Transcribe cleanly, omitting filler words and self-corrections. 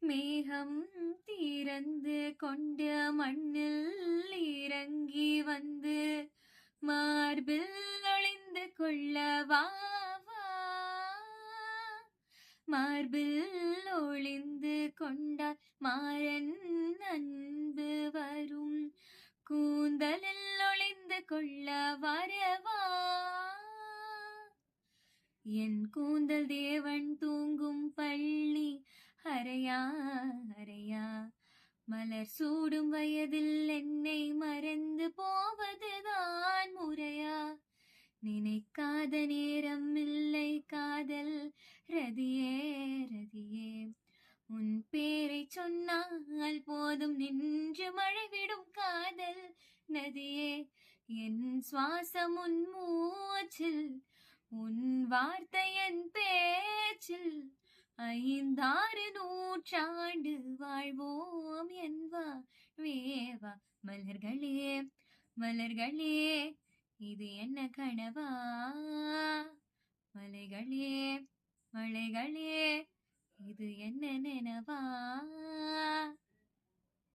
மேகம் திறந்து கொண்டு மண்ணில் இறங்கி வந்து மார்பில் ஒளிந்து கொள்ள வா வா. மார்பில் ஒளிந்து கொண்டால் மாறன் அன்பு வரும். கூந்தலில் ஒளிந்து கொள்ள வரவா. என் கூந்தல் தேவன் தூங்கும் பள்ளி அறையா அறையா. மலர் சூடும் வயதில் என்னை மறந்து போவதுதான் முறையா. நினைக்காத நேரம் இல்லை காதல் ரதியே ரதியே. உன் பேரை சொன்னால் போதும் நின்று மழை விடும் காதல் நதியே. என் சுவாசம் உன் மூச்சில், உன் வார்த்தை என் பேச்சில். 5-6 நூற்றாண்டு வாழ்வோம் என் வாழ்வேவா. மலர்களே மலர்களே இது என்ன கனவா. மலைகளே மலைகளே இது என்ன நினைவா.